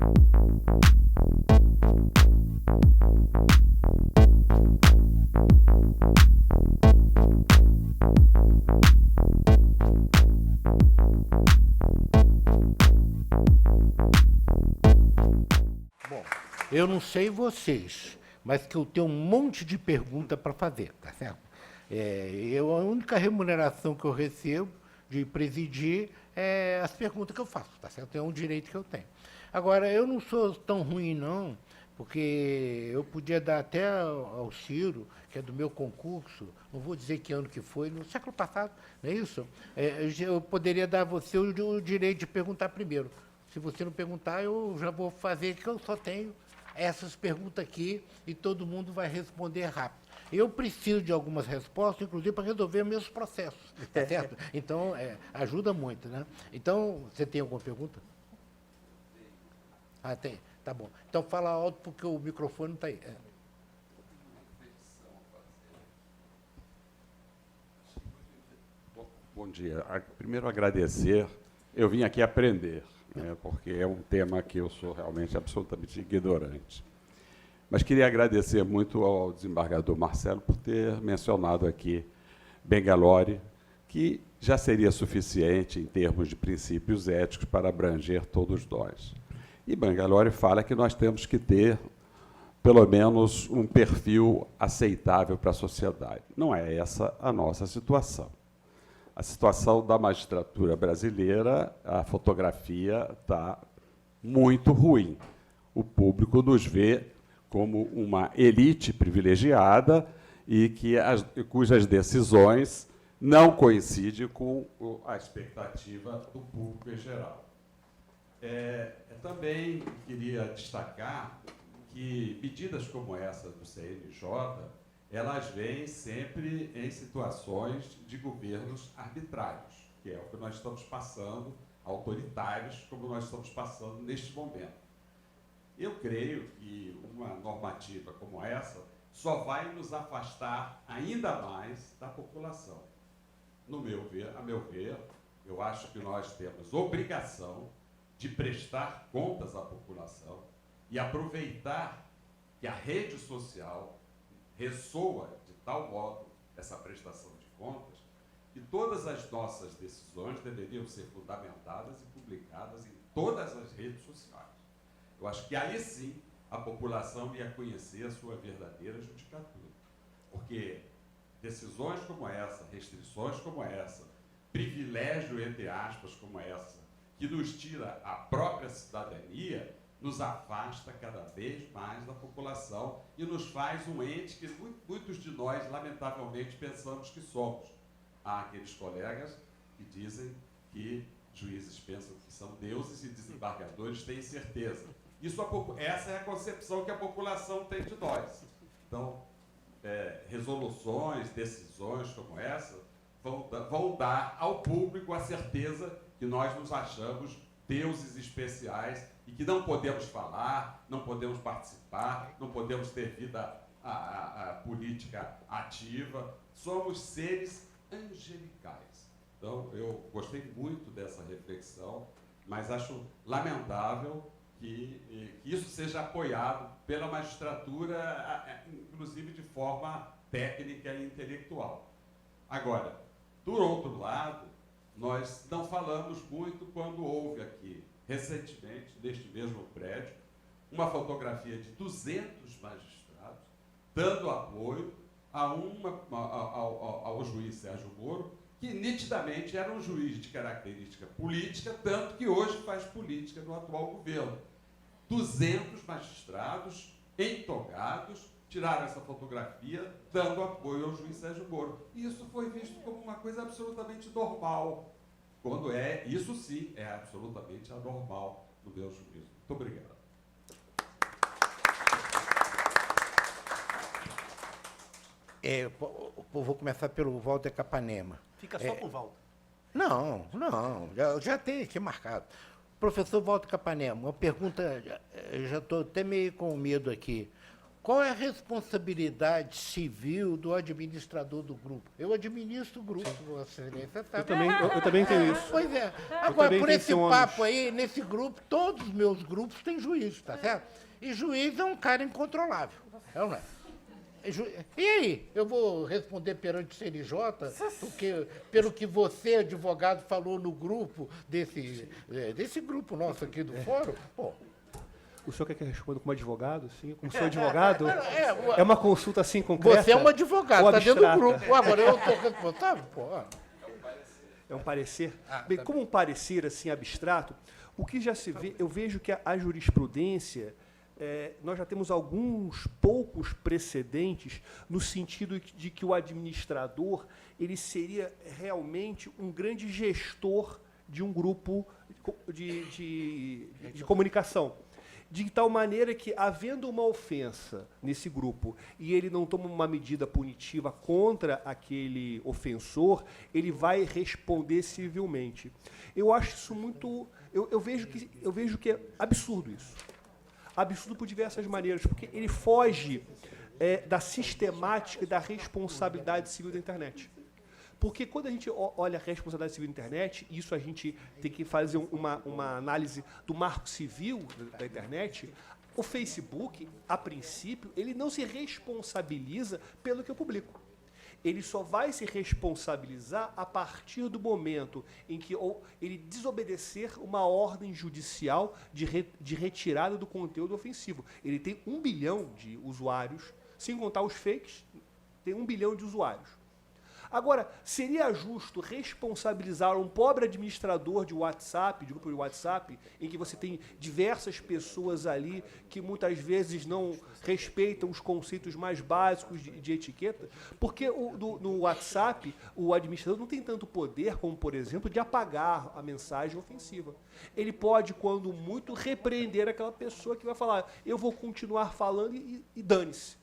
Bom, eu não sei vocês, mas que eu tenho um monte de pergunta para fazer, tá certo? A única remuneração que eu recebo de presidir é as perguntas que eu faço, tá certo? É um direito que eu tenho. Agora, eu não sou tão ruim, não, porque eu podia dar até ao Ciro, que é do meu concurso, não vou dizer que ano que foi, no século passado, não é isso? Eu poderia dar a você o direito de perguntar primeiro. Se você não perguntar, eu já vou fazer, que eu só tenho essas perguntas aqui e todo mundo vai responder rápido. Eu preciso de algumas respostas, inclusive para resolver meus processos, tá certo? Então, ajuda muito, né? Então, você tem alguma pergunta? Ah, tem. Tá bom. Então, fala alto, porque o microfone não está aí. Bom dia. Primeiro, agradecer. Eu vim aqui aprender, né, porque é um tema que eu sou realmente absolutamente ignorante. Mas queria agradecer muito ao desembargador Marcelo por ter mencionado aqui Bangalore, que já seria suficiente em termos de princípios éticos para abranger todos nós. E Bangalore fala que nós temos que ter, pelo menos, um perfil aceitável para a sociedade. Não é essa a nossa situação. A situação da magistratura brasileira, a fotografia está muito ruim. O público nos vê como uma elite privilegiada e cujas decisões não coincidem com a expectativa do público em geral. Também queria destacar que medidas como essa do CNJ, elas vêm sempre em situações de governos arbitrários, que é o que nós estamos passando, autoritários, como nós estamos passando neste momento. Eu creio que uma normativa como essa só vai nos afastar ainda mais da população. A meu ver, eu acho que nós temos obrigação de prestar contas à população e aproveitar que a rede social ressoa de tal modo essa prestação de contas que todas as nossas decisões deveriam ser fundamentadas e publicadas em todas as redes sociais. Eu acho que aí sim a população ia conhecer a sua verdadeira judicatura. Porque decisões como essa, restrições como essa, privilégio, entre aspas, como essa, que nos tira a própria cidadania, nos afasta cada vez mais da população e nos faz um ente que muitos de nós, lamentavelmente, pensamos que somos. Há aqueles colegas que dizem que juízes pensam que são deuses e desembargadores têm certeza. Essa é a concepção que a população tem de nós. Então, resoluções, decisões como essa vão dar ao público a certeza que nós nos achamos deuses especiais e que não podemos falar, não podemos participar, não podemos ter vida política ativa. Somos seres angelicais. Então, eu gostei muito dessa reflexão, mas acho lamentável que isso seja apoiado pela magistratura, inclusive de forma técnica e intelectual. Agora, do outro lado, nós não falamos muito quando houve aqui, recentemente, neste mesmo prédio, uma fotografia de 200 magistrados dando apoio ao juiz Sérgio Moro, que nitidamente era um juiz de característica política, tanto que hoje faz política no atual governo. 200 magistrados entogados tiraram essa fotografia dando apoio ao juiz Sérgio Moro. E isso foi visto como uma coisa absolutamente normal, quando isso sim é absolutamente anormal no meu juízo. Muito obrigado. Vou começar pelo Walter Capanema. Fica só com o Walter. Não, já tem aqui marcado. Professor Walter Capanema, uma pergunta, eu já estou até meio com medo aqui. Qual é a responsabilidade civil do administrador do grupo? Eu administro o grupo, Vossa Excelência. Tá? Eu também tenho isso. Pois é. Agora, por tenho esse papo aí, nesse grupo, todos os meus grupos têm juiz, tá certo? E juiz é um cara incontrolável. É ou não é? E aí, eu vou responder perante o CNJ, porque, pelo que você, advogado, falou no grupo, desse grupo nosso aqui do fórum, pô. O senhor quer que eu responda como advogado? Sim, como sou advogado? É uma consulta assim concreta? Você é um advogado, está dentro do grupo. Agora eu estou responsável, pô. É um parecer? Bem, como um parecer assim abstrato, o que já se vê, eu vejo que a jurisprudência, nós já temos alguns poucos precedentes no sentido de que o administrador ele seria realmente um grande gestor de um grupo de comunicação. De tal maneira que, havendo uma ofensa nesse grupo e ele não toma uma medida punitiva contra aquele ofensor, ele vai responder civilmente. Eu acho isso muito... Eu vejo que é absurdo isso. Absurdo por diversas maneiras, porque ele foge da sistemática e da responsabilidade civil da internet. Porque quando a gente olha a responsabilidade civil da internet, isso a gente tem que fazer uma análise do marco civil da internet, o Facebook, a princípio, ele não se responsabiliza pelo que eu publico. Ele só vai se responsabilizar a partir do momento em que ele desobedecer uma ordem judicial de retirada do conteúdo ofensivo. Ele tem 1 bilhão de usuários, sem contar os fakes, tem 1 bilhão de usuários. Agora, seria justo responsabilizar um pobre administrador de WhatsApp, de grupo de WhatsApp, em que você tem diversas pessoas ali que muitas vezes não respeitam os conceitos mais básicos de etiqueta? Porque no WhatsApp, o administrador não tem tanto poder como, por exemplo, de apagar a mensagem ofensiva. Ele pode, quando muito, repreender aquela pessoa que vai falar: eu vou continuar falando e dane-se.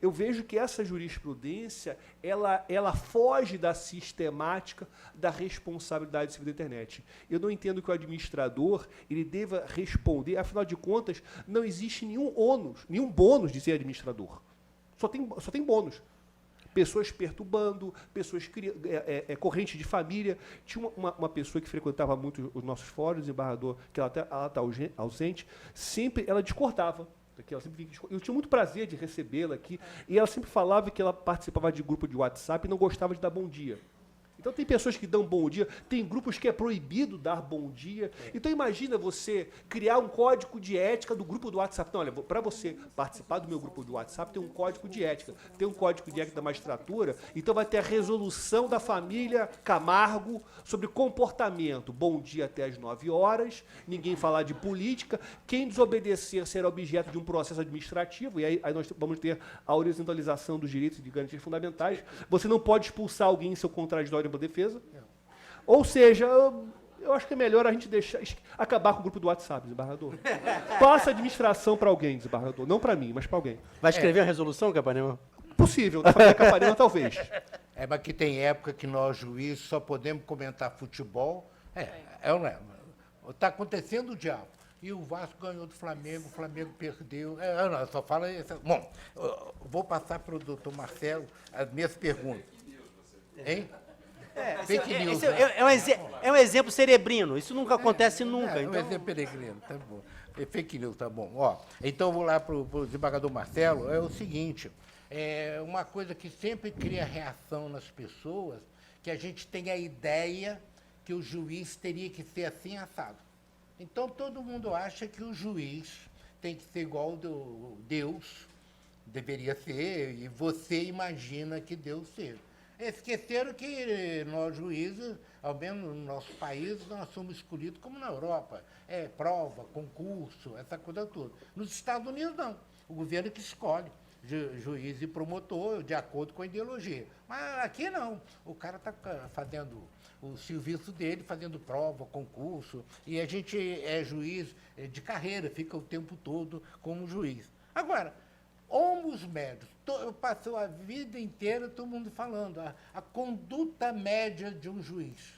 Eu vejo que essa jurisprudência, ela foge da sistemática da responsabilidade civil da internet. Eu não entendo que o administrador ele deva responder, afinal de contas, não existe nenhum ônus, nenhum bônus de ser administrador. Só tem bônus. Pessoas perturbando, pessoas corrente de família. Tinha uma pessoa que frequentava muito os nossos fóruns, desembargador, que ela está ausente, sempre ela discordava. Eu tinha muito prazer de recebê-la aqui, e ela sempre falava que ela participava de grupo de WhatsApp e não gostava de dar bom dia. Então tem pessoas que dão bom dia, tem grupos que é proibido dar bom dia. Então imagina você criar um código de ética do grupo do WhatsApp. Não, olha, para você participar do meu grupo do WhatsApp tem um código de ética, tem um código de ética da magistratura, então vai ter a resolução da família Camargo sobre comportamento. Bom dia até às 9 horas, ninguém falar de política, quem desobedecer será objeto de um processo administrativo, e aí nós vamos ter a horizontalização dos direitos de garantias fundamentais. Você não pode expulsar alguém em seu contraditório em defesa. Ou seja, eu acho que é melhor a gente acabar com o grupo do WhatsApp, desembargador. Passa a administração para alguém, desembargador. Não para mim, mas para alguém. Vai escrever uma resolução, Capanema? Possível, da família Capanema, talvez. Mas que tem época que nós, juízes, só podemos comentar futebol. Ou não é? Está acontecendo o diabo. E o Vasco ganhou do Flamengo, o Flamengo perdeu. Não, só fala isso. Bom, vou passar para o doutor Marcelo as minhas perguntas. Hein? Fake news, é um exemplo cerebrino. Isso nunca acontece nunca. Então... É um exemplo peregrino, tá bom. Fake news, tá bom. Ó, então, vou lá para o desembargador Marcelo. É o seguinte, uma coisa que sempre cria reação nas pessoas, que a gente tem a ideia que o juiz teria que ser assim assado. Então, todo mundo acha que o juiz tem que ser igual ao Deus, deveria ser, e você imagina que Deus seja. Esqueceram que nós, juízes, ao menos no nosso país, nós somos escolhidos como na Europa. Prova, concurso, essa coisa toda. Nos Estados Unidos, não. O governo que escolhe juiz e promotor de acordo com a ideologia. Mas aqui não. O cara está fazendo o serviço dele, fazendo prova, concurso, e a gente é juiz de carreira, fica o tempo todo como juiz. Agora, homos médios, passou a vida inteira todo mundo falando, a conduta média de um juiz.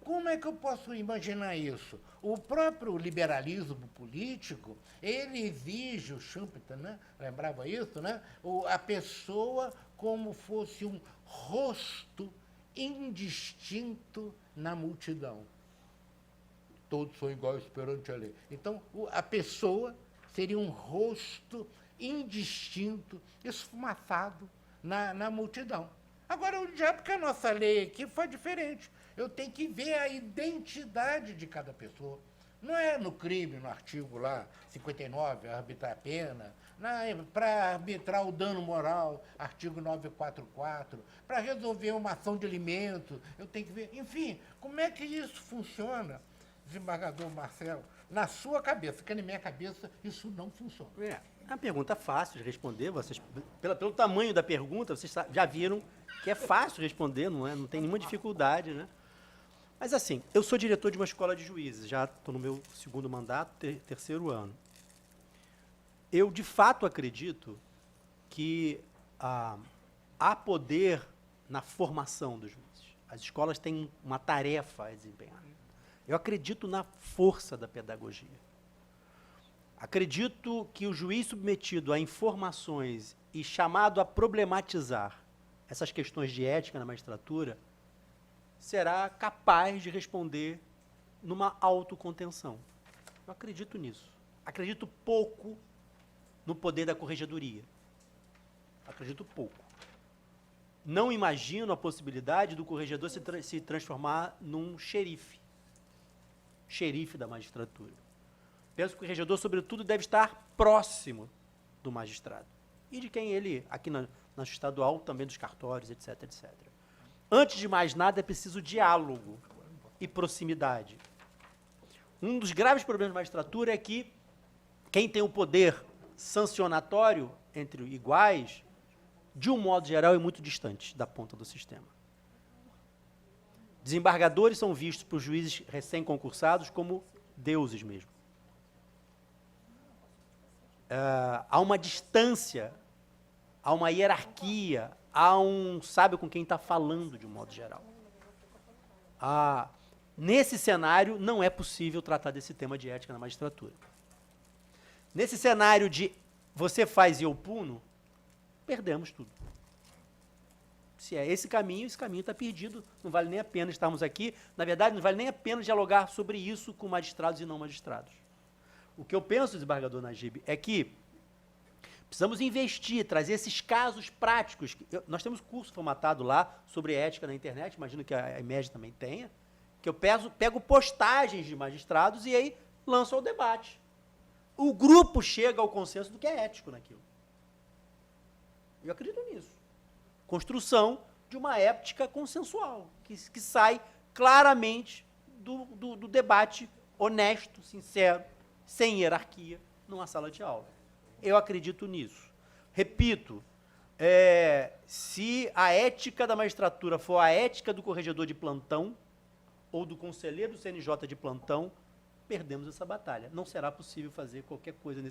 como é que eu posso imaginar isso? O próprio liberalismo político, ele exige, o Schumpeter, né? Lembrava isso, né? A pessoa como fosse um rosto indistinto na multidão. Todos são iguais perante a lei. Então, a pessoa seria um rosto indistinto, esfumaçado na multidão. Agora, o diabo que a nossa lei aqui foi diferente. Eu tenho que ver a identidade de cada pessoa. Não é no crime, no artigo lá, 59, arbitrar a pena, para arbitrar o dano moral, artigo 944, para resolver uma ação de alimento, eu tenho que ver. Enfim, como é que isso funciona, desembargador Marcelo? Na sua cabeça, porque na minha cabeça isso não funciona. É uma pergunta fácil de responder. Vocês, pelo tamanho da pergunta, vocês já viram que é fácil responder, não tem nenhuma dificuldade, né? Mas assim, eu sou diretor de uma escola de juízes, já estou no meu segundo mandato, terceiro ano. Eu, de fato, acredito que há poder na formação dos juízes. As escolas têm uma tarefa a desempenhar. Eu acredito na força da pedagogia. Acredito que o juiz submetido a informações e chamado a problematizar essas questões de ética na magistratura será capaz de responder numa autocontenção. Eu acredito nisso. Acredito pouco no poder da corregedoria. Acredito pouco. Não imagino a possibilidade do corregedor se transformar num xerife da magistratura. Penso que o corregedor, sobretudo, deve estar próximo do magistrado. E de quem ele, aqui na estadual, também dos cartórios, etc, etc. Antes de mais nada, é preciso diálogo e proximidade. Um dos graves problemas da magistratura é que quem tem o poder sancionatório entre iguais, de um modo geral, é muito distante da ponta do sistema. Desembargadores são vistos por juízes recém-concursados como deuses mesmo. Há uma distância, há uma hierarquia, há um sabe com quem está falando, de um modo geral. Nesse cenário, não é possível tratar desse tema de ética na magistratura. Nesse cenário de você faz e eu puno, perdemos tudo. Se é esse caminho está perdido, não vale nem a pena estarmos aqui. Na verdade, não vale nem a pena dialogar sobre isso com magistrados e não magistrados. O que eu penso, desembargador Najib, é que precisamos investir, trazer esses casos práticos. Nós temos curso formatado lá sobre ética na internet, imagino que a IMEG também tenha, que eu pego postagens de magistrados e aí lanço ao debate. O grupo chega ao consenso do que é ético naquilo. Eu acredito nisso. Construção de uma ética consensual, que sai claramente do debate honesto, sincero, sem hierarquia, numa sala de aula. Eu acredito nisso. Repito, se a ética da magistratura for a ética do corregedor de plantão ou do conselheiro do CNJ de plantão, perdemos essa batalha. Não será possível fazer qualquer coisa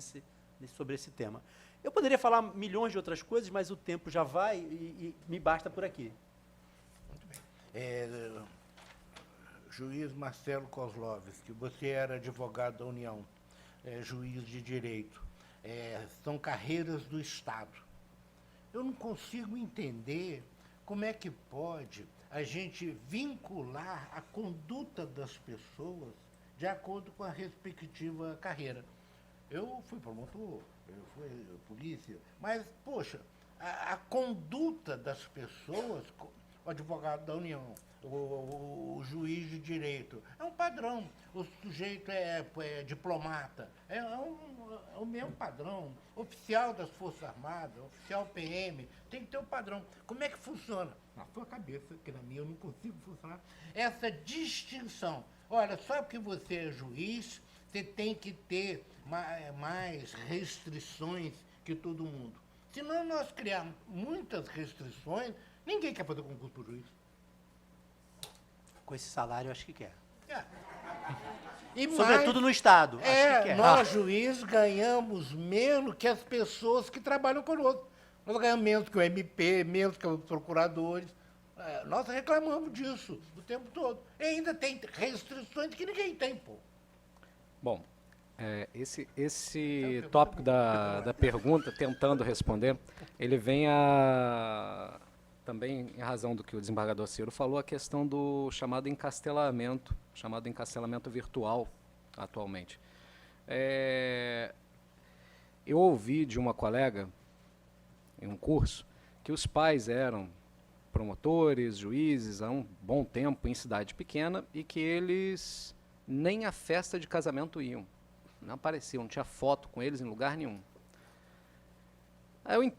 sobre esse tema. Eu poderia falar milhões de outras coisas, mas o tempo já vai e me basta por aqui. Muito bem. Juiz Marcelo Kozlovski, você era advogado da União, juiz de direito. São carreiras do Estado. Eu não consigo entender como é que pode a gente vincular a conduta das pessoas de acordo com a respectiva carreira. Eu fui promotor, eu fui polícia, mas, poxa, a conduta das pessoas, o advogado da União, o juiz de direito, é um padrão. O sujeito é diplomata, é o mesmo padrão. Oficial das Forças Armadas, oficial PM, tem que ter um padrão. Como é que funciona? Na sua cabeça, que na minha eu não consigo funcionar, essa distinção. Olha, só porque você é juiz, você tem que ter mais restrições que todo mundo. Senão nós criarmos muitas restrições, ninguém quer fazer concurso para juiz. Com esse salário, eu acho que quer. E sobretudo no Estado. Acho que quer. Nós, juízes, ganhamos menos que as pessoas que trabalham conosco. Nós ganhamos menos que o MP, menos que os procuradores. Nós reclamamos disso o tempo todo. E ainda tem restrições que ninguém tem, pô. Bom, esse tópico da pergunta, tentando responder, ele vem também em razão do que o desembargador Ciro falou, a questão do chamado encastelamento virtual atualmente. Eu ouvi de uma colega, em um curso, que os pais eram promotores, juízes, há um bom tempo em cidade pequena, e que eles nem à festa de casamento iam. Não apareciam, não tinha foto com eles em lugar nenhum. Aí eu,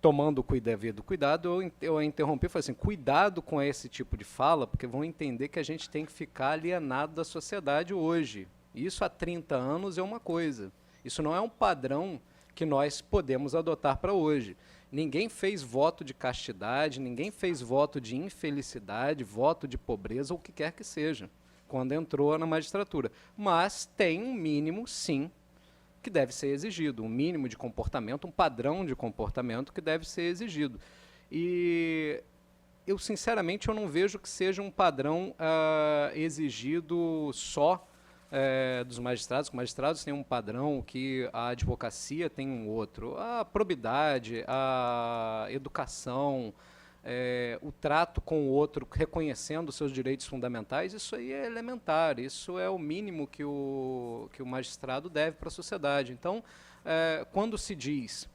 tomando o devido cuidado, eu interrompi e falei assim, cuidado com esse tipo de fala, porque vão entender que a gente tem que ficar alienado da sociedade hoje. Isso há 30 anos é uma coisa. Isso não é um padrão que nós podemos adotar para hoje. Ninguém fez voto de castidade, ninguém fez voto de infelicidade, voto de pobreza, ou o que quer que seja, quando entrou na magistratura. Mas tem um mínimo, sim, que deve ser exigido, um mínimo de comportamento, um padrão de comportamento que deve ser exigido. E eu, sinceramente, eu não vejo que seja um padrão exigido só dos magistrados. Os magistrados têm um padrão, que a advocacia tem um outro. A probidade, a educação, o trato com o outro, reconhecendo os seus direitos fundamentais, isso aí é elementar, isso é o mínimo que o magistrado deve para a sociedade. Então, quando se diz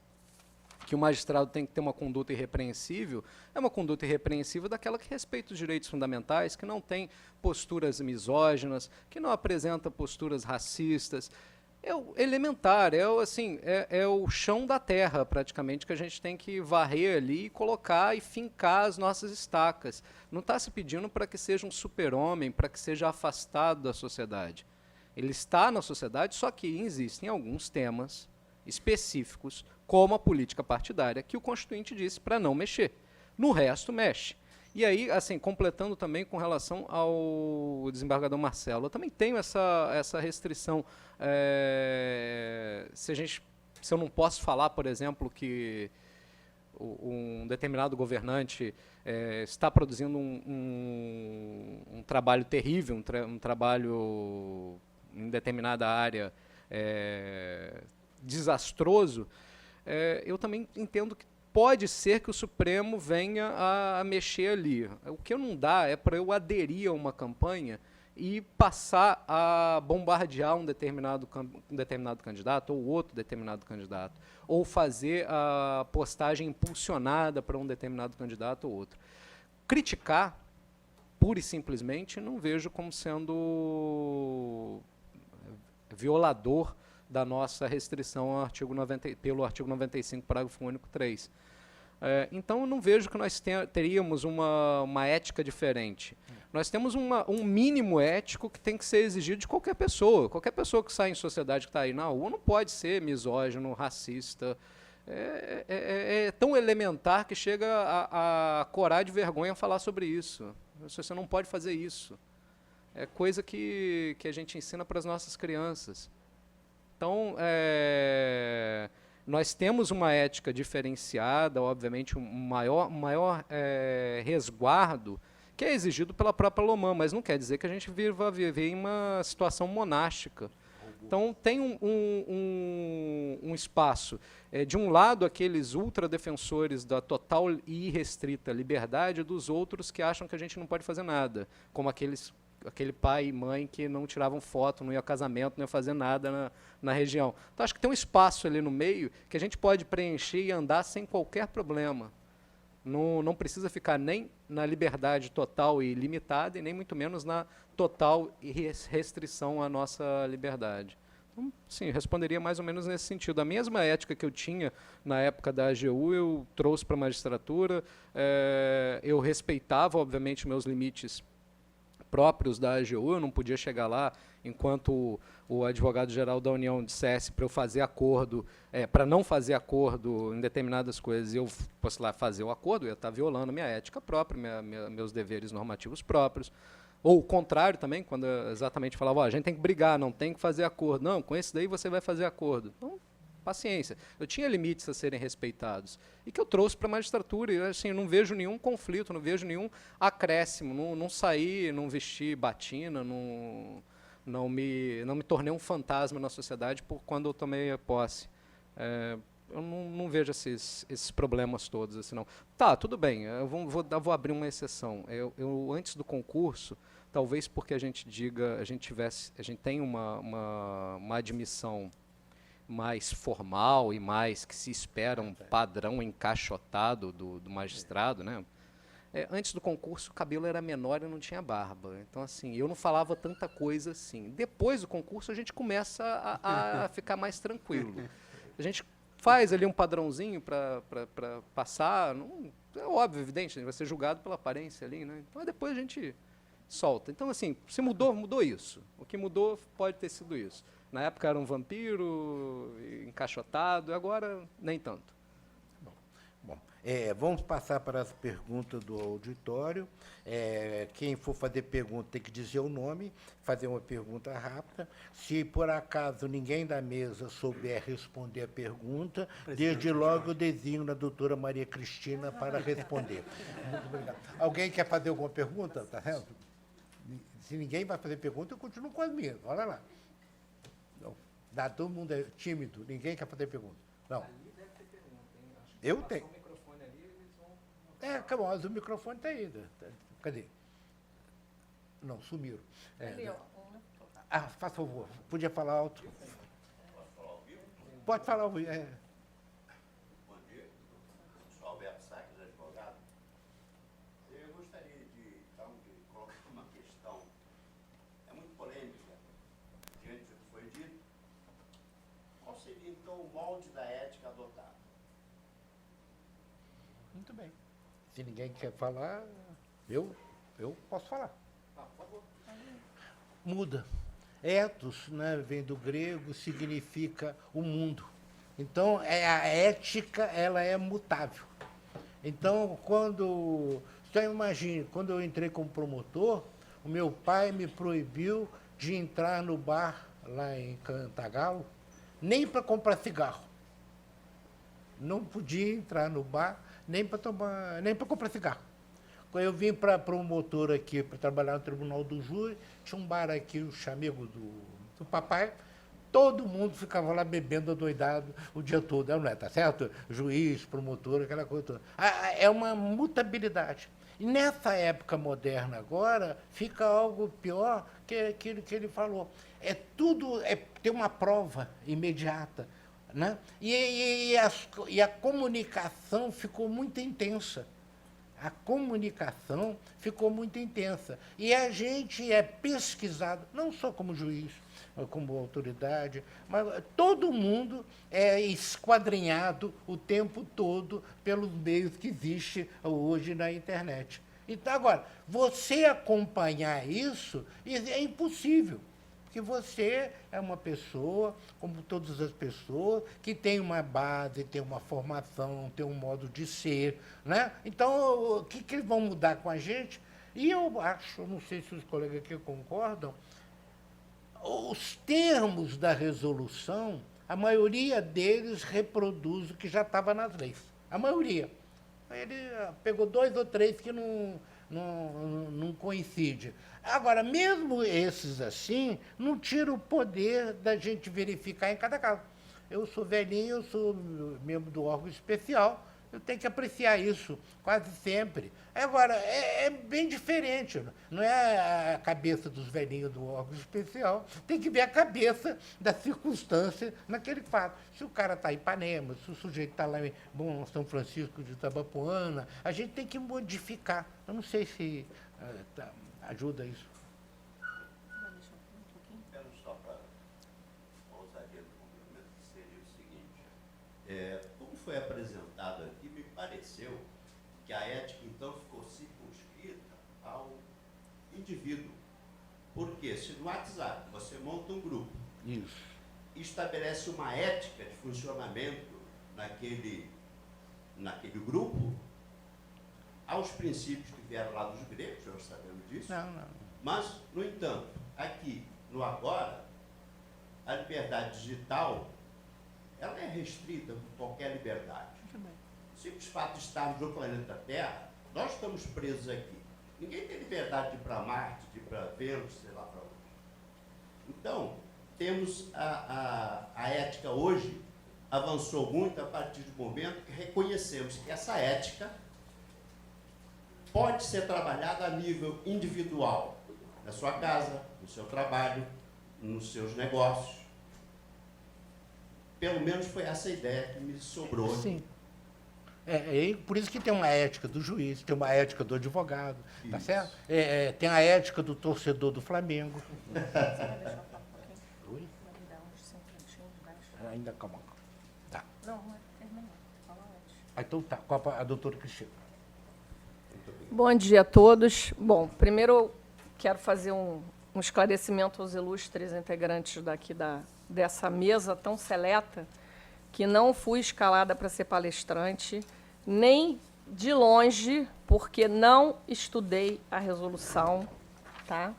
que o magistrado tem que ter uma conduta irrepreensível, é uma conduta irrepreensível daquela que respeita os direitos fundamentais, que não tem posturas misóginas, que não apresenta posturas racistas. É o elementar, é o chão da terra, praticamente, que a gente tem que varrer ali, colocar e fincar as nossas estacas. Não está se pedindo para que seja um super-homem, para que seja afastado da sociedade. Ele está na sociedade, só que existem alguns temas específicos, como a política partidária, que o Constituinte disse para não mexer. No resto, mexe. E aí, assim, completando também com relação ao desembargador Marcelo, eu também tenho essa restrição. Se eu não posso falar, por exemplo, que um determinado governante está produzindo um trabalho terrível, um trabalho em determinada área desastroso, eu também entendo que pode ser que o Supremo venha a mexer ali. O que não dá é para eu aderir a uma campanha e passar a bombardear um determinado candidato ou outro determinado candidato, ou fazer a postagem impulsionada para um determinado candidato ou outro. Criticar, pura e simplesmente, não vejo como sendo violador da nossa restrição ao pelo artigo 95, parágrafo único 3. Então, eu não vejo que nós teríamos uma ética diferente. Nós temos um mínimo ético que tem que ser exigido de qualquer pessoa. Qualquer pessoa que sai em sociedade, que está aí na rua, não pode ser misógino, racista. É tão elementar que chega a corar de vergonha falar sobre isso. Você não pode fazer isso. É coisa que a gente ensina para as nossas crianças. Então, nós temos uma ética diferenciada, obviamente, um maior resguardo, que é exigido pela própria Lomã, mas não quer dizer que a gente vai viver em uma situação monástica. Então, tem um espaço. De um lado, aqueles ultradefensores da total e irrestrita liberdade, dos outros que acham que a gente não pode fazer nada, como aquele pai e mãe que não tiravam foto, não ia a casamento, não ia fazer nada na região. Então, acho que tem um espaço ali no meio que a gente pode preencher e andar sem qualquer problema. Não precisa ficar nem na liberdade total e ilimitada, e nem muito menos na total restrição à nossa liberdade. Então, sim, responderia mais ou menos nesse sentido. A mesma ética que eu tinha na época da AGU, eu trouxe para a magistratura, eu respeitava, obviamente, meus limites próprios da AGU, eu não podia chegar lá enquanto o advogado-geral da União dissesse para eu fazer acordo, para não fazer acordo em determinadas coisas, eu fosse lá fazer o acordo, eu ia estar violando minha ética própria, meus deveres normativos próprios. Ou o contrário também, quando eu exatamente falava, a gente tem que brigar, não tem que fazer acordo. Não, com esse daí você vai fazer acordo. Então, paciência. Eu tinha limites a serem respeitados. E que eu trouxe para a magistratura. E assim, eu não vejo nenhum conflito, não vejo nenhum acréscimo. Não saí, não vesti batina, não me tornei um fantasma na sociedade por quando eu tomei a posse. Eu não vejo esses problemas todos. Assim, não. Tá, tudo bem, eu vou abrir uma exceção. Eu, antes do concurso, talvez porque a gente tem uma admissão mais formal e mais que se espera um padrão encaixotado do magistrado, né? Antes do concurso, o cabelo era menor e não tinha barba. Então, assim, eu não falava tanta coisa assim. Depois do concurso, a gente começa a ficar mais tranquilo. A gente faz ali um padrãozinho para passar. Não, é óbvio, evidente, vai ser julgado pela aparência ali, né? Então, depois a gente solta. Então, assim, se mudou isso. O que mudou pode ter sido isso. Na época era um vampiro, encaixotado, agora nem tanto. Bom, vamos passar para as perguntas do auditório. Quem for fazer pergunta tem que dizer o nome, fazer uma pergunta rápida. Se por acaso ninguém da mesa souber responder a pergunta, desde logo eu designo a doutora Maria Cristina para responder. Muito obrigado. Alguém quer fazer alguma pergunta? Tá certo? Se ninguém vai fazer pergunta, eu continuo com as minhas. Olha lá. Não, todo mundo é tímido, ninguém quer fazer pergunta. Não. Eu tenho. Calma, mas o microfone está aí. Cadê? Não, sumiram. Faz favor, podia falar alto. Pode falar ao vivo. Bom dia, sou Alberto Sacres, advogado. Eu gostaria de colocar uma questão, muito polêmica, diante do que foi dito. Qual seria, então, o molde da ética adotado? Muito bem. Se ninguém quer falar, eu posso falar. Por favor. Muda. Ethos, né, vem do grego, significa o mundo. Então, a ética, ela é mutável. Então, só imagine, quando eu entrei como promotor, o meu pai me proibiu de entrar no bar lá em Cantagalo, nem para comprar cigarro. Não podia entrar no bar, nem para comprar cigarro. Quando eu vim para promotor aqui, para trabalhar no Tribunal do Júri, tinha um bar aqui, o chamego do papai, todo mundo ficava lá bebendo adoidado o dia todo, não é, tá certo? Juiz, promotor, aquela coisa toda. É uma mutabilidade. E nessa época moderna agora, fica algo pior que aquilo que ele falou. Tem uma prova imediata. Né? E a comunicação ficou muito intensa. A comunicação ficou muito intensa. E a gente é pesquisado, não só como juiz, como autoridade, mas todo mundo é esquadrinhado o tempo todo pelos meios que existem hoje na internet. Então, agora, você acompanhar isso é impossível. Que você é uma pessoa, como todas as pessoas, que tem uma base, tem uma formação, tem um modo de ser, né? Então, o que eles vão mudar com a gente? E eu acho, não sei se os colegas aqui concordam, os termos da resolução, a maioria deles reproduz o que já estava nas leis. A maioria. Ele pegou 2 ou 3 que não coincide. Agora, mesmo esses assim, não tira o poder da gente verificar em cada caso. Eu sou velhinho, eu sou membro do órgão especial, eu tenho que apreciar isso quase sempre. Agora, é bem diferente, não é a cabeça dos velhinhos do órgão especial, tem que ver a cabeça da circunstância naquele fato. Se o cara está em Ipanema, se o sujeito está lá em São Francisco de Itabapoana, a gente tem que modificar. Eu não sei se ajuda isso. Quero só para a ousadia do complemento, que seria o seguinte. Como foi apresentado aqui, me pareceu que a ética, então, ficou circunscrita ao indivíduo. Porque se no WhatsApp você monta um grupo Isso. e estabelece uma ética de funcionamento naquele grupo, há os princípios que vieram lá dos gregos, nós sabemos disso. Não. Mas, no entanto, aqui, no agora, a liberdade digital, ela é restrita por qualquer liberdade. O simples fato de estarmos no planeta Terra, nós estamos presos aqui. Ninguém tem liberdade de ir para Marte, de ir para Vênus, sei lá para onde. Então, temos a ética hoje avançou muito a partir do momento que reconhecemos que essa ética pode ser trabalhada a nível individual, na sua casa, no seu trabalho, nos seus negócios. Pelo menos foi essa ideia que me sobrou. Sim. Por isso que tem uma ética do juiz, tem uma ética do advogado, tá Isso. certo? Tem a ética do torcedor do Flamengo. Oi? Ainda, calma. Tá. Não, mas terminou. Fala antes. Então tá, com a doutora Cristina. Bom dia a todos. Bom, primeiro eu quero fazer um esclarecimento aos ilustres integrantes dessa mesa tão seleta, que não fui escalada para ser palestrante, nem de longe, porque não estudei a resolução, tá?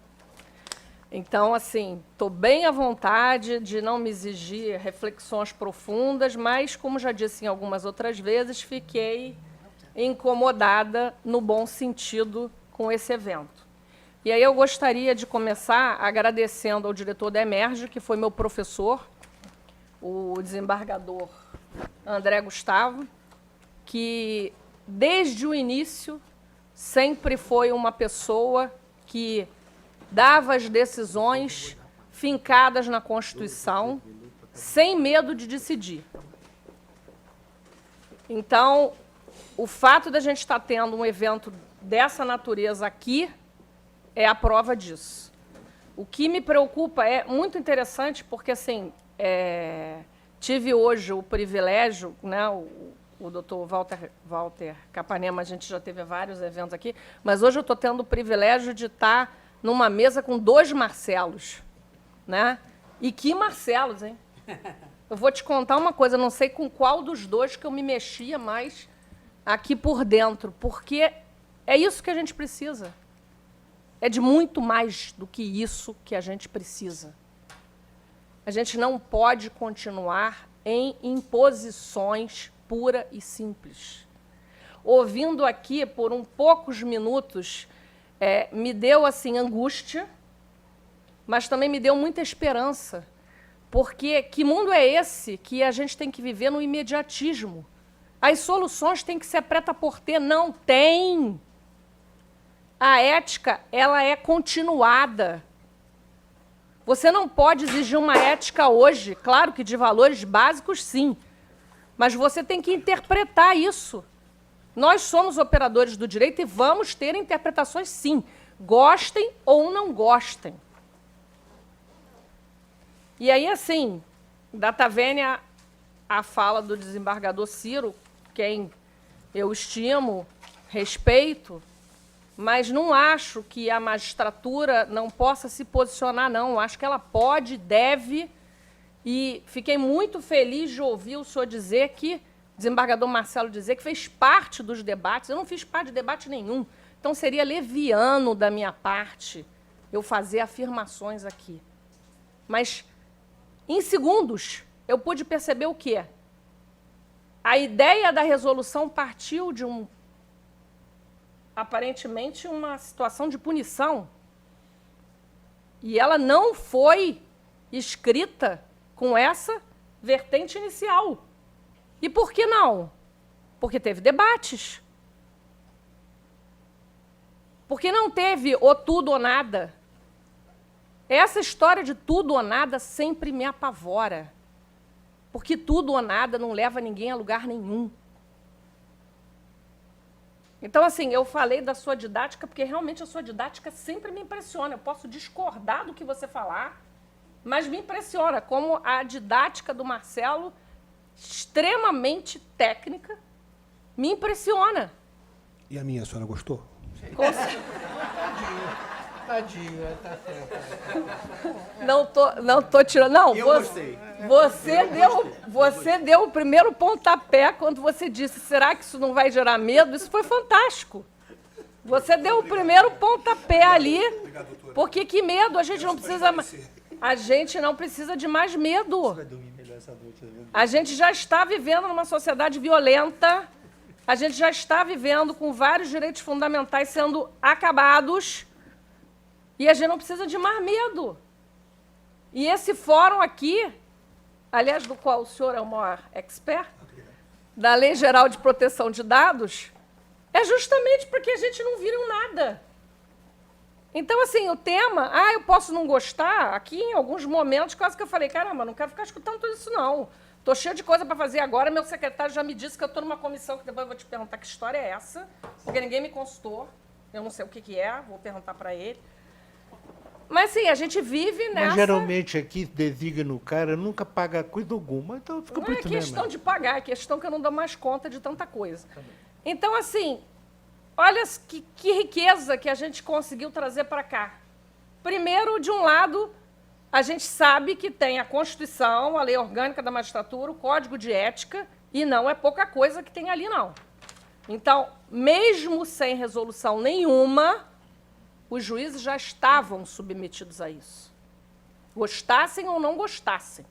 Então, assim, estou bem à vontade de não me exigir reflexões profundas, mas, como já disse em algumas outras vezes, fiquei incomodada no bom sentido com esse evento. E aí eu gostaria de começar agradecendo ao diretor da Emerge, que foi meu professor, o desembargador André Gustavo, que desde o início sempre foi uma pessoa que dava as decisões fincadas na Constituição, sem medo de decidir. Então, o fato da gente estar tendo um evento dessa natureza aqui é a prova disso. O que me preocupa é muito interessante, porque, assim, tive hoje o privilégio, né, o doutor Walter Capanema, a gente já teve vários eventos aqui, mas hoje eu estou tendo o privilégio de estar numa mesa com 2 Marcelos, né? E que Marcelos, hein? Eu vou te contar uma coisa, não sei com qual dos 2 que eu me mexia mais aqui por dentro, porque é isso que a gente precisa. É de muito mais do que isso que a gente precisa. A gente não pode continuar em imposições pura e simples. Ouvindo aqui por poucos minutos, me deu assim angústia, mas também me deu muita esperança, porque que mundo é esse que a gente tem que viver no imediatismo? As soluções têm que ser prêt-à-porter? Não tem. A ética, ela é continuada. Você não pode exigir uma ética hoje, claro que de valores básicos, sim, mas você tem que interpretar isso. Nós somos operadores do direito e vamos ter interpretações, sim, gostem ou não gostem. E aí, assim, data vênia a fala do desembargador Ciro, quem eu estimo, respeito, mas não acho que a magistratura não possa se posicionar, não. Acho que ela pode, deve, e fiquei muito feliz de ouvir o senhor dizer que, desembargador Marcelo dizer que fez parte dos debates. Eu não fiz parte de debate nenhum, então seria leviano da minha parte eu fazer afirmações aqui. Mas, em segundos, eu pude perceber o quê? A ideia da resolução partiu de aparentemente uma situação de punição. E ela não foi escrita com essa vertente inicial. E por que não? Porque teve debates. Porque não teve ou tudo ou nada. Essa história de tudo ou nada sempre me apavora. Porque tudo ou nada não leva ninguém a lugar nenhum. Então, assim, eu falei da sua didática, porque realmente a sua didática sempre me impressiona. Eu posso discordar do que você falar, mas me impressiona como a didática do Marcelo, extremamente técnica, me impressiona. E a minha, a senhora gostou? Tadinha, tá certo. Não tô tirando. Não, Eu gostei. Você deu o primeiro pontapé quando você disse, será que isso não vai gerar medo? Isso foi fantástico. Você deu o primeiro pontapé ali, porque que medo? A gente não precisa de mais medo. A gente já está vivendo numa sociedade violenta, a gente já está vivendo com vários direitos fundamentais sendo acabados, e a gente não precisa de mais medo. E esse fórum aqui, aliás, do qual o senhor é o maior expert, da Lei Geral de Proteção de Dados, é justamente porque a gente não vira um nada. Então, assim, o tema, eu posso não gostar, aqui em alguns momentos, quase que eu falei, caramba, não quero ficar escutando tudo isso, não. Estou cheio de coisa para fazer agora, meu secretário já me disse que eu estou numa comissão, que depois eu vou te perguntar que história é essa, porque ninguém me consultou, eu não sei o que é, vou perguntar para ele. Mas, sim, a gente vive nessa... Mas, geralmente, aqui, designa o cara, nunca paga coisa alguma, então fica Não é questão de pagar, é questão que eu não dou mais conta de tanta coisa. Então, assim, olha que riqueza que a gente conseguiu trazer para cá. Primeiro, de um lado, a gente sabe que tem a Constituição, a Lei Orgânica da Magistratura, o Código de Ética, e não é pouca coisa que tem ali, não. Então, mesmo sem resolução nenhuma, os juízes já estavam submetidos a isso. Gostassem ou não gostassem.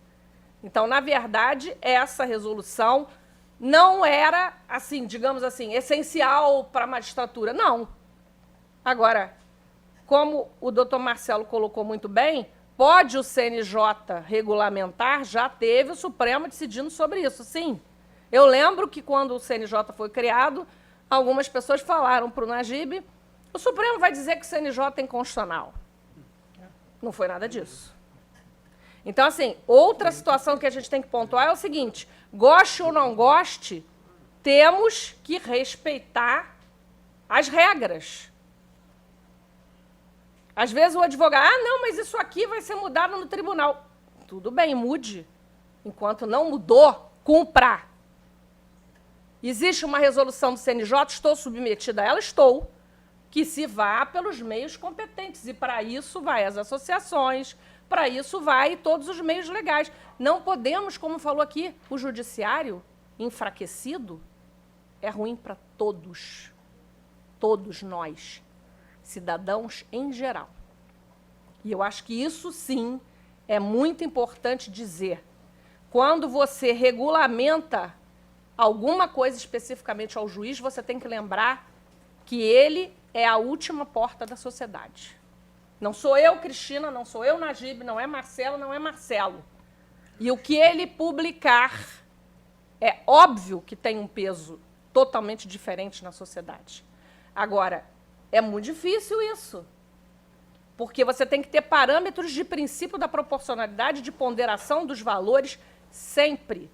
Então, na verdade, essa resolução não era, assim, digamos assim, essencial para a magistratura. Não. Agora, como o doutor Marcelo colocou muito bem, pode o CNJ regulamentar, já teve o Supremo decidindo sobre isso, sim. Eu lembro que quando o CNJ foi criado, algumas pessoas falaram para o Najib, o Supremo vai dizer que o CNJ é inconstitucional. Não foi nada disso. Então, assim, outra situação que a gente tem que pontuar é o seguinte, goste ou não goste, temos que respeitar as regras. Às vezes o advogado, não, mas isso aqui vai ser mudado no tribunal. Tudo bem, mude. Enquanto não mudou, cumpra. Existe uma resolução do CNJ, estou submetida a ela, estou. Que se vá pelos meios competentes. E para isso vai as associações, para isso vai todos os meios legais. Não podemos, como falou aqui, o judiciário enfraquecido é ruim para todos. Todos nós, cidadãos em geral. E eu acho que isso, sim, é muito importante dizer. Quando você regulamenta alguma coisa especificamente ao juiz, você tem que lembrar que ele é a última porta da sociedade. Não sou eu, Cristina, não sou eu, Najib, não é Marcelo, não é Marcelo. E o que ele publicar é óbvio que tem um peso totalmente diferente na sociedade. Agora, é muito difícil isso, porque você tem que ter parâmetros de princípio da proporcionalidade, de ponderação dos valores sempre.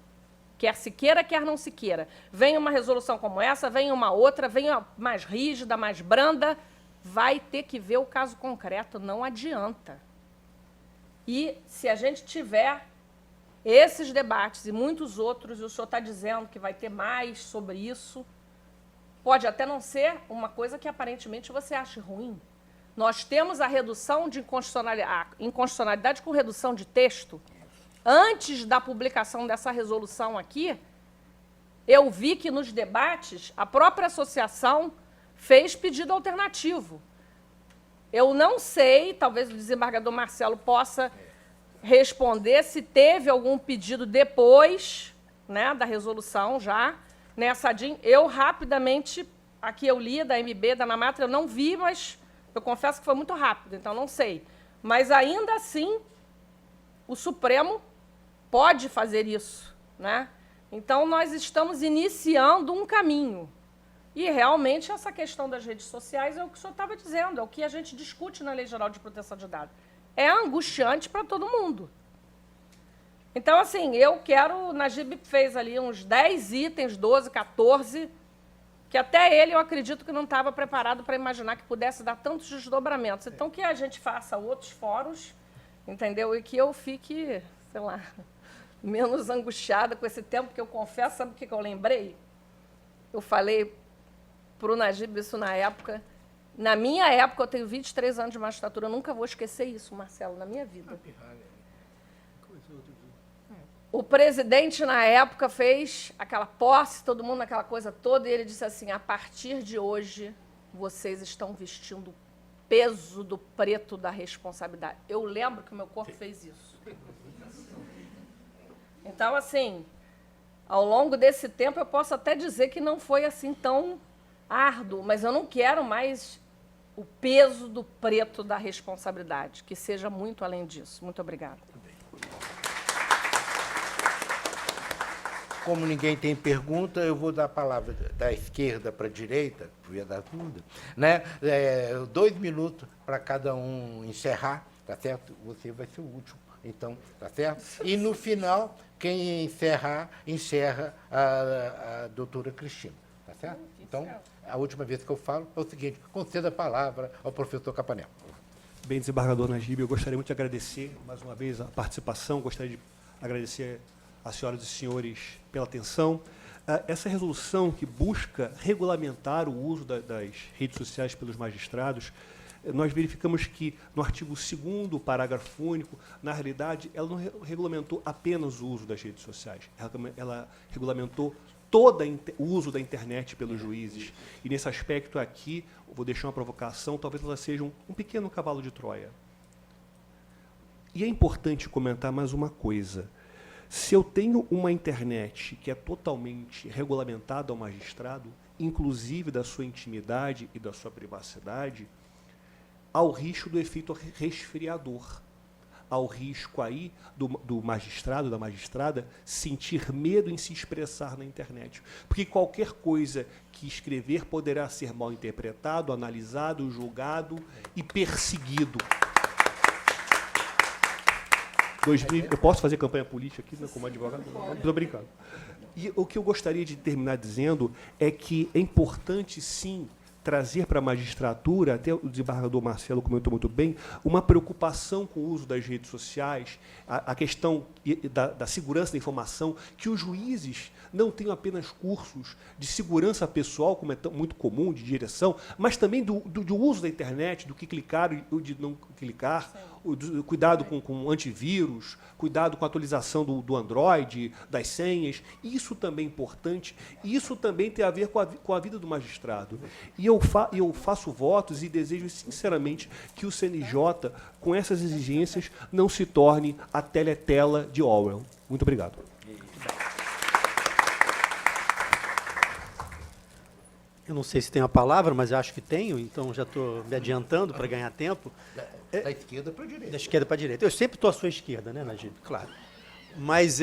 Quer se queira, quer não se queira. Vem uma resolução como essa, vem uma outra, vem uma mais rígida, mais branda, vai ter que ver o caso concreto, não adianta. E se a gente tiver esses debates e muitos outros, e o senhor está dizendo que vai ter mais sobre isso, pode até não ser uma coisa que aparentemente você ache ruim. Nós temos a redução de inconstitucionalidade com redução de texto. Antes da publicação dessa resolução aqui, eu vi que nos debates a própria associação fez pedido alternativo. Eu não sei, talvez o desembargador Marcelo possa responder se teve algum pedido depois, né, da resolução já, nessa DIN. Eu rapidamente, aqui eu li da MB, da Namatra, eu não vi, mas eu confesso que foi muito rápido, então não sei. Mas ainda assim, o Supremo pode fazer isso, né? Então, nós estamos iniciando um caminho. E, realmente, essa questão das redes sociais é o que o senhor estava dizendo, é o que a gente discute na Lei Geral de Proteção de Dados. É angustiante para todo mundo. Então, assim, eu quero... O Najib fez ali uns 10 itens, 12, 14, que até ele, eu acredito que não estava preparado para imaginar que pudesse dar tantos desdobramentos. Então, que a gente faça outros fóruns, entendeu? E que eu fique, sei lá, menos angustiada com esse tempo, porque eu confesso, sabe o que eu lembrei? Eu falei para o Najib isso na época. Na minha época, eu tenho 23 anos de magistratura, eu nunca vou esquecer isso, Marcelo, na minha vida. O presidente, na época, fez aquela posse, todo mundo naquela coisa toda, e ele disse assim, a partir de hoje, vocês estão vestindo o peso do preto da responsabilidade. Eu lembro que o meu corpo fez isso. Então, assim, ao longo desse tempo, eu posso até dizer que não foi assim tão árduo, mas eu não quero mais o peso do preto da responsabilidade, que seja muito além disso. Muito obrigada. Como ninguém tem pergunta, eu vou dar a palavra da esquerda para a direita, via da dúvida, né? 2 minutos para cada um encerrar, tá certo? Você vai ser o último, então, tá certo? E no final, quem encerra a doutora Cristina, tá certo? Então, a última vez que eu falo é o seguinte: conceda a palavra ao professor Capanel. Bem, desembargador Najib, eu gostaria muito de agradecer mais uma vez a participação, gostaria de agradecer às senhoras e senhores pela atenção. Essa resolução que busca regulamentar o uso das redes sociais pelos magistrados, nós verificamos que no artigo 2º, parágrafo único, na realidade, ela não regulamentou apenas o uso das redes sociais, ela regulamentou todo o uso da internet pelos juízes. E, nesse aspecto aqui, eu vou deixar uma provocação, talvez ela seja um pequeno cavalo de Troia. E é importante comentar mais uma coisa. Se eu tenho uma internet que é totalmente regulamentada ao magistrado, inclusive da sua intimidade e da sua privacidade, há o risco do efeito resfriador. Há o risco aí do magistrado, da magistrada, sentir medo em se expressar na internet. Porque qualquer coisa que escrever poderá ser mal interpretado, analisado, julgado e perseguido. Eu posso fazer campanha política aqui, né, como advogado? Não estou brincando. E o que eu gostaria de terminar dizendo é que é importante, sim, trazer para a magistratura, até o desembargador Marcelo comentou muito bem, uma preocupação com o uso das redes sociais, a questão da segurança da informação, que os juízes não tenham apenas cursos de segurança pessoal, como é muito comum, de direção, mas também do uso da internet, do que clicar e de não clicar, cuidado com antivírus, cuidado com a atualização do Android, das senhas. Isso também é importante, e isso também tem a ver com a vida do magistrado. E eu faço votos e desejo sinceramente que o CNJ, com essas exigências, não se torne a teletela de Orwell. Muito obrigado. Eu não sei se tenho a palavra, mas eu acho que tenho, então já estou me adiantando para ganhar tempo. Da esquerda para a direita. Da esquerda para a direita. Eu sempre estou à sua esquerda, né, Najib? Claro. Mas,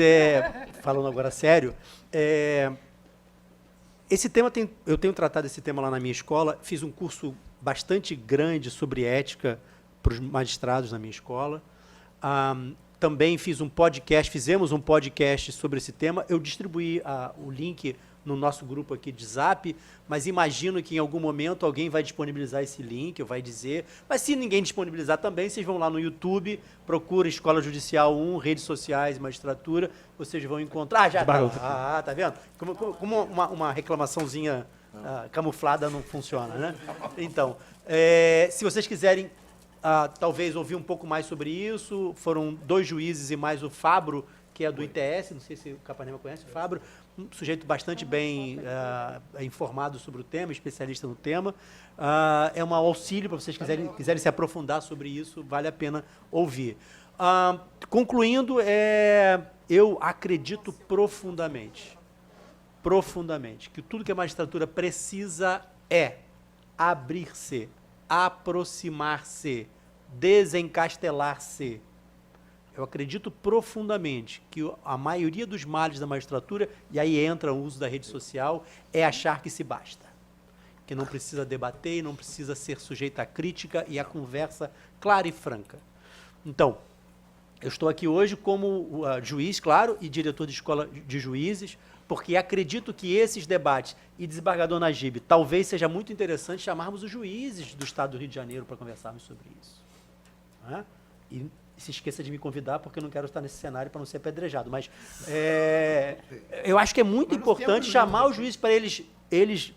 falando agora sério, esse tema eu tenho tratado esse tema lá na minha escola, fiz um curso bastante grande sobre ética para os magistrados na minha escola. Também fizemos um podcast sobre esse tema. Eu distribuí o link no nosso grupo aqui de Zap, mas imagino que em algum momento alguém vai disponibilizar esse link, ou vai dizer, mas se ninguém disponibilizar também, vocês vão lá no YouTube, procura Escola Judicial 1, redes sociais, magistratura, vocês vão encontrar, tá vendo? Como uma reclamaçãozinha camuflada não funciona, né? Então, se vocês quiserem talvez ouvir um pouco mais sobre isso, foram 2 juízes e mais o Fabro, que é do ITS, não sei se o Capanema conhece o Fabro, um sujeito bastante bem informado sobre o tema, especialista no tema. É um auxílio para vocês quiserem se aprofundar sobre isso, vale a pena ouvir. Concluindo, eu acredito profundamente, que tudo que a magistratura precisa é abrir-se, aproximar-se, desencastelar-se. Eu acredito profundamente que a maioria dos males da magistratura, e aí entra o uso da rede social, é achar que se basta. Que não precisa debater e não precisa ser sujeito à crítica e à conversa clara e franca. Então, eu estou aqui hoje como juiz, claro, e diretor de escola de juízes, porque acredito que esses debates, e desembargador Najib, talvez seja muito interessante chamarmos os juízes do Estado do Rio de Janeiro para conversarmos sobre isso. Né? E se esqueça de me convidar, porque eu não quero estar nesse cenário para não ser apedrejado. Mas eu acho que é muito importante chamar os juízes para eles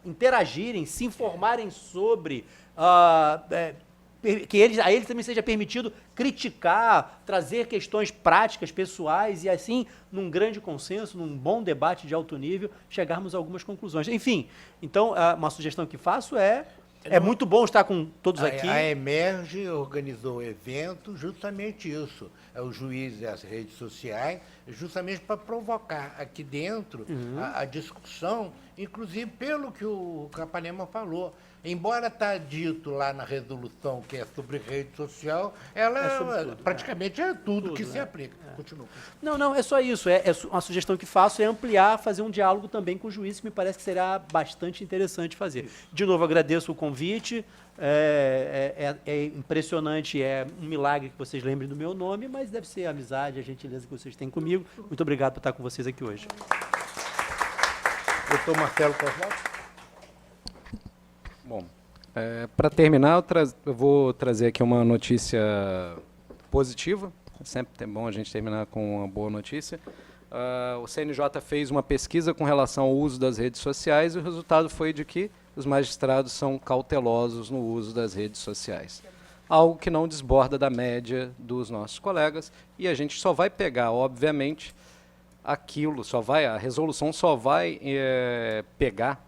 interagirem, se informarem sobre... que a eles também seja permitido criticar, trazer questões práticas, pessoais, e assim, num grande consenso, num bom debate de alto nível, chegarmos a algumas conclusões. Enfim, então, uma sugestão que faço é muito bom estar com todos aqui. A Emerge organizou um evento justamente isso, os juízes e as redes sociais, justamente para provocar aqui dentro a discussão, inclusive pelo que o Capanema falou. Embora está dito lá na resolução que é sobre rede social, ela praticamente é tudo que se aplica. Continua. Não, é só isso. Uma sugestão que faço é ampliar, fazer um diálogo também com o juiz, que me parece que será bastante interessante fazer. De novo, agradeço o convite. É impressionante, é um milagre que vocês lembrem do meu nome, mas deve ser a amizade, a gentileza que vocês têm comigo. Muito obrigado por estar com vocês aqui hoje. Doutor Marcelo Cosmos. Bom, para terminar, eu vou trazer aqui uma notícia positiva. Sempre é bom a gente terminar com uma boa notícia. O CNJ fez uma pesquisa com relação ao uso das redes sociais e o resultado foi de que os magistrados são cautelosos no uso das redes sociais. Algo que não desborda da média dos nossos colegas, e a gente só vai pegar, obviamente, aquilo, a resolução só vai pegar,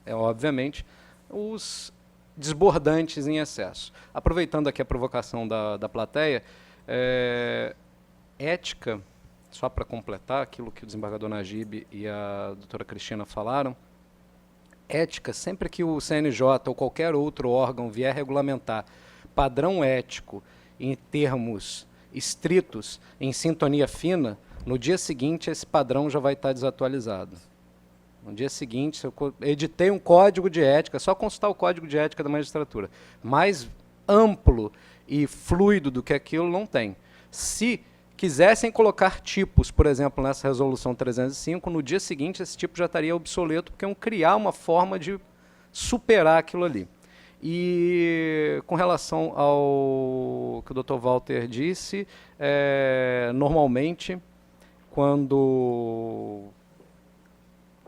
obviamente, os desbordantes em excesso. Aproveitando aqui a provocação da plateia, ética, só para completar aquilo que o desembargador Najib e a doutora Cristina falaram, ética, sempre que o CNJ ou qualquer outro órgão vier regulamentar padrão ético em termos estritos, em sintonia fina, no dia seguinte esse padrão já vai estar desatualizado. No dia seguinte, se eu editei um código de ética, só consultar o código de ética da magistratura. Mais amplo e fluido do que aquilo não tem. Se quisessem colocar tipos, por exemplo, nessa resolução 305, no dia seguinte esse tipo já estaria obsoleto, porque iam criar uma forma de superar aquilo ali. E com relação ao que o Dr. Walter disse, normalmente, quando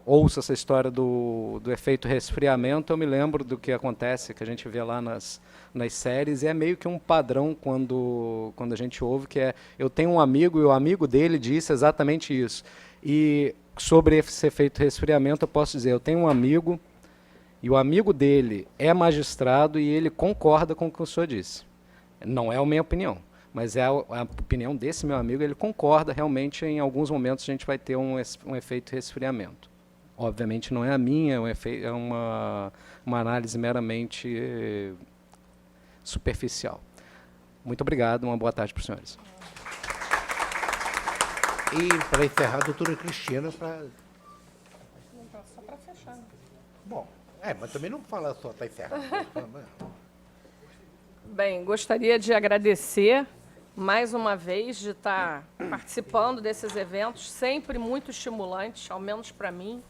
ouço essa história do efeito resfriamento, eu me lembro do que acontece, que a gente vê lá nas séries, e é meio que um padrão quando a gente ouve, que é, eu tenho um amigo e o amigo dele disse exatamente isso. E sobre esse efeito resfriamento, eu posso dizer, eu tenho um amigo e o amigo dele é magistrado e ele concorda com o que o senhor disse. Não é a minha opinião, mas é a opinião desse meu amigo, ele concorda, realmente, em alguns momentos a gente vai ter um efeito resfriamento. Obviamente não é a minha, é uma análise meramente superficial. Muito obrigado, uma boa tarde para os senhores. E, para encerrar, a doutora Cristina, para... Só para fechar. Né? Bom, mas também não fala só para encerrar. Bem, gostaria de agradecer mais uma vez de estar participando desses eventos, sempre muito estimulantes, ao menos para mim,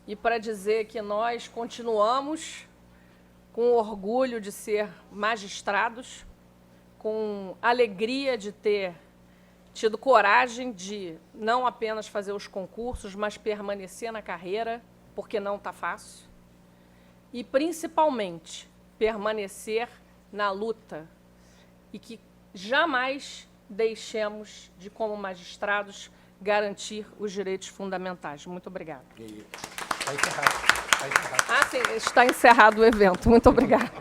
e para dizer que nós continuamos com orgulho de ser magistrados, com alegria de ter tido coragem de não apenas fazer os concursos, mas permanecer na carreira, porque não está fácil, e principalmente permanecer na luta e que jamais deixemos de, como magistrados, garantir os direitos fundamentais. Muito obrigada. Está encerrado. Sim, está encerrado o evento. Muito obrigada.